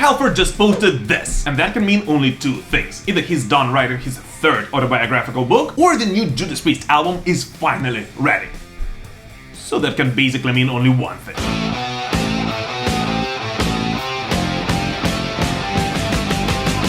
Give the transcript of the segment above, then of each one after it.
Halford just posted this, and that can mean only two things. Either he's done writing his third autobiographical book, or the new Judas Priest album is finally ready. So that can basically mean only one thing.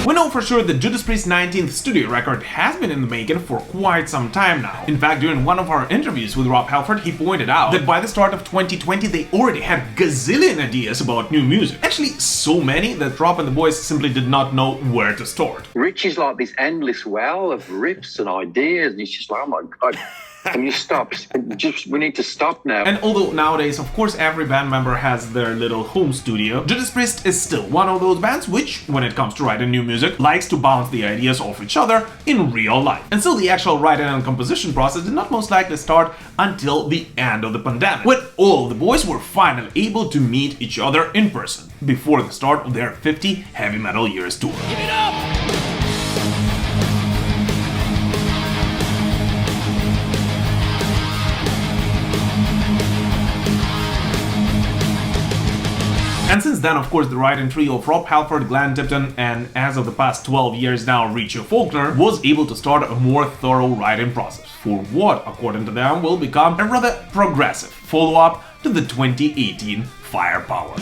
We know for sure that Judas Priest's 19th studio record has been in the making for quite some time now. In fact, during one of our interviews with Rob Halford, he pointed out that by the start of 2020 they already had gazillion ideas about new music. Actually, so many that Rob and the boys simply did not know where to start. Rich is like this endless well of riffs and ideas, and he's just like, oh my god. Can you stop? We need to stop now. And although nowadays, of course, every band member has their little home studio, Judas Priest is still one of those bands which, when it comes to writing new music, likes to bounce the ideas off each other in real life. And so the actual writing and composition process did not most likely start until the end of the pandemic, when all the boys were finally able to meet each other in person, before the start of their 50 Heavy Metal Years tour. Give it up! And since then, of course, the writing trio of Rob Halford, Glenn Tipton, and as of the past 12 years now, Richie Faulkner, was able to start a more thorough writing process for what, according to them, will become a rather progressive follow-up to the 2018 Firepower.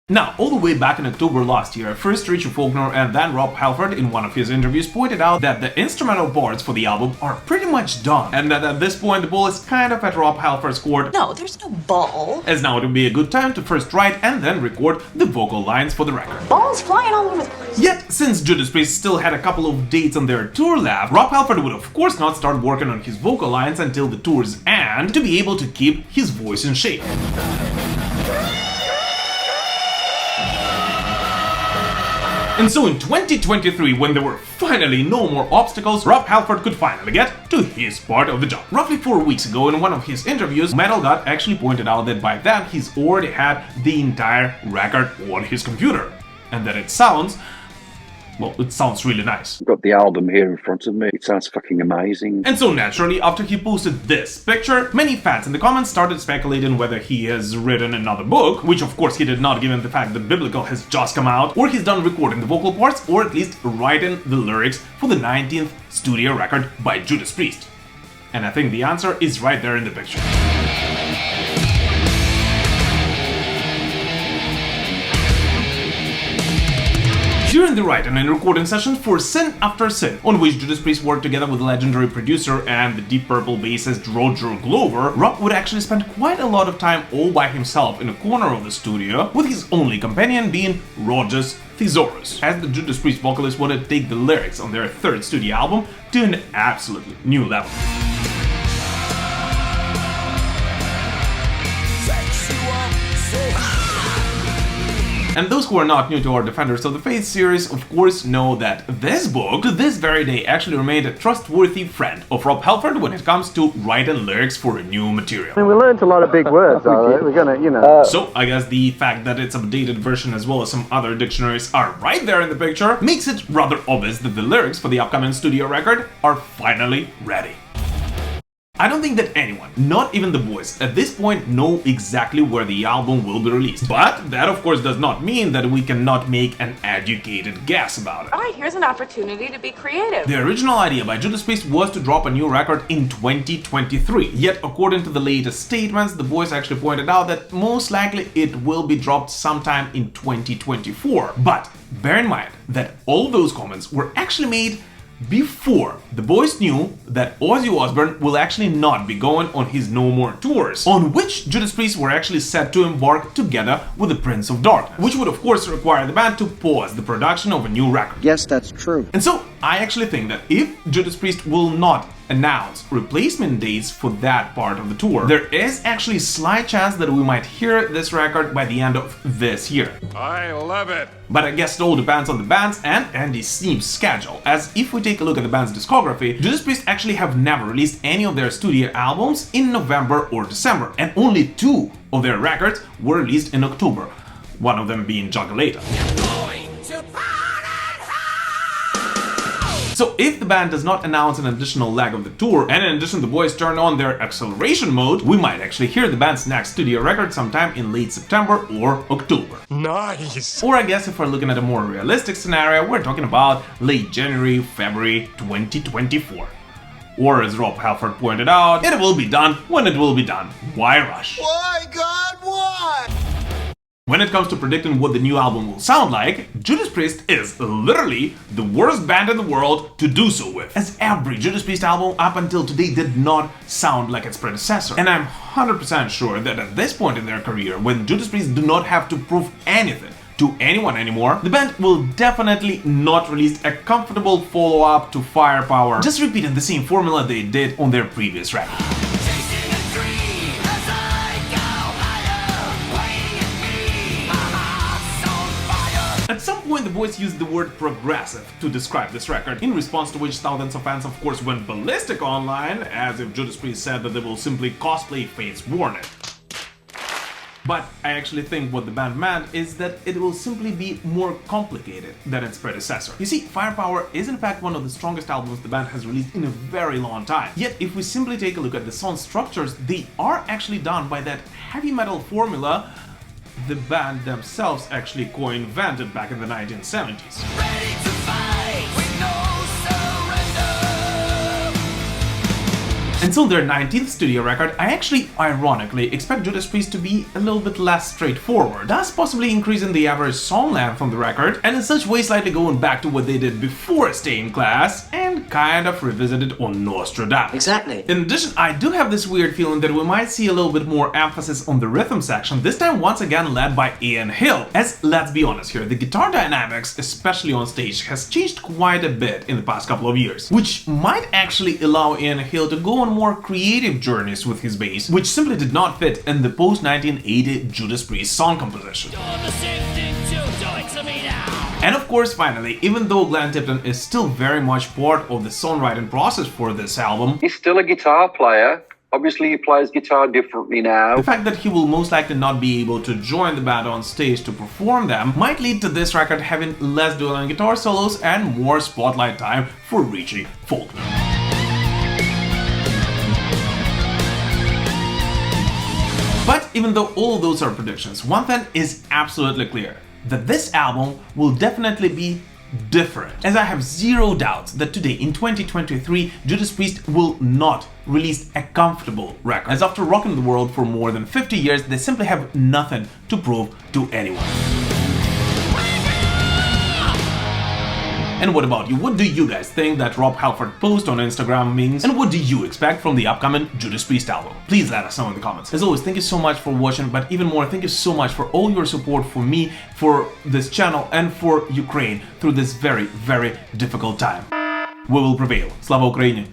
Now, all the way back in October last year, first Richie Faulkner and then Rob Halford in one of his interviews pointed out that the instrumental parts for the album are pretty much done, and that at this point the ball is kind of at Rob Halford's court. No, there's no ball. As now it would be a good time to first write and then record the vocal lines for the record. Balls flying all over the place. Yet, since Judas Priest still had a couple of dates on their tour left, Rob Halford would of course not start working on his vocal lines until the tour's end to be able to keep his voice in shape. And so in 2023, when there were finally no more obstacles, Rob Halford could finally get to his part of the job. Roughly 4 weeks ago, in one of his interviews, Metal God actually pointed out that by then he's already had the entire record on his computer, and that it sounds, well, it sounds really nice. I've got the album here in front of me. It sounds fucking amazing. And so naturally, after he posted this picture, many fans in the comments started speculating whether he has written another book, which of course he did not given the fact that Biblical has just come out, or he's done recording the vocal parts, or at least writing the lyrics for the 19th studio record by Judas Priest. And I think the answer is right there in the picture. During the writing and recording sessions for Sin After Sin, on which Judas Priest worked together with the legendary producer and the Deep Purple bassist Roger Glover, Rob would actually spend quite a lot of time all by himself in a corner of the studio, with his only companion being Roger's Thesaurus, as the Judas Priest vocalist wanted to take the lyrics on their third studio album to an absolutely new level. And those who are not new to our Defenders of the Faith series, of course, know that this book, to this very day, actually remained a trustworthy friend of Rob Halford when it comes to writing lyrics for new material. I mean, we learned a lot of big words, alright? We're gonna, you know... So, I guess the fact that its updated version as well as some other dictionaries are right there in the picture makes it rather obvious that the lyrics for the upcoming studio record are finally ready. I don't think that anyone, not even the boys, at this point know exactly where the album will be released. But that of course does not mean that we cannot make an educated guess about it. Alright, here's an opportunity to be creative. The original idea by Judas Priest was to drop a new record in 2023. Yet according to the latest statements, the boys actually pointed out that most likely it will be dropped sometime in 2024. But bear in mind that all those comments were actually made before the boys knew that Ozzy Osbourne will actually not be going on his No More tours, on which Judas Priest were actually set to embark together with the Prince of Darkness, which would of course require the band to pause the production of a new record. Yes, that's true. And so I actually think that if Judas Priest will not announce replacement dates for that part of the tour, there is actually a slight chance that we might hear this record by the end of this year. I love it! But I guess it all depends on the band's and Andy Sneap's schedule, as if we take a look at the band's discography, Judas Priest actually have never released any of their studio albums in November or December, and only 2 of their records were released in October, one of them being Jugulator. So if the band does not announce an additional leg of the tour, and in addition the boys turn on their acceleration mode, we might actually hear the band's next studio record sometime in late September or October. Nice! Or I guess if we're looking at a more realistic scenario, we're talking about late January, February 2024. Or as Rob Halford pointed out, it will be done when it will be done. Why rush? Why, God, why? When it comes to predicting what the new album will sound like, Judas Priest is literally the worst band in the world to do so with, as every Judas Priest album up until today did not sound like its predecessor. And I'm 100% sure that at this point in their career, when Judas Priest do not have to prove anything to anyone anymore, the band will definitely not release a comfortable follow-up to Firepower, just repeating the same formula they did on their previous record. At some point the boys used the word progressive to describe this record, in response to which thousands of fans of course went ballistic online, as if Judas Priest said that they will simply cosplay Fate's Warning. But I actually think what the band meant is that it will simply be more complicated than its predecessor. You see, Firepower is in fact one of the strongest albums the band has released in a very long time. Yet if we simply take a look at the song structures, they are actually done by that heavy metal formula the band themselves actually co-invented back in the 1970s. Ready to fight with no surrender. And so their 19th studio record, I actually ironically expect Judas Priest to be a little bit less straightforward, thus possibly increasing the average song length on the record, and in such way slightly going back to what they did before Stained Glass, and kind of revisited on Nostradamus. Exactly. In addition, I do have this weird feeling that we might see a little bit more emphasis on the rhythm section, this time once again led by Ian Hill, as let's be honest here, the guitar dynamics, especially on stage, has changed quite a bit in the past couple of years, which might actually allow Ian Hill to go on more creative journeys with his bass, which simply did not fit in the post-1980 Judas Priest song composition. And of course, finally, even though Glenn Tipton is still very much part of the songwriting process for this album, He's still a guitar player. Obviously, he plays guitar differently now. the fact that he will most likely not be able to join the band on stage to perform them might lead to this record having less dueling guitar solos and more spotlight time for Richie Faulkner. But even though all those are predictions, one thing is absolutely clear, that this album will definitely be different. As I have zero doubts that today in 2023, Judas Priest will not release a comfortable record, as after rocking the world for more than 50 years, they simply have nothing to prove to anyone. And what about you? What do you guys think that Rob Halford post on Instagram means? And what do you expect from the upcoming Judas Priest album? Please let us know in the comments. As always, thank you so much for watching, but even more, thank you so much for all your support for me, for this channel, and for Ukraine through this very, very difficult time. We will prevail. Slava Ukraini!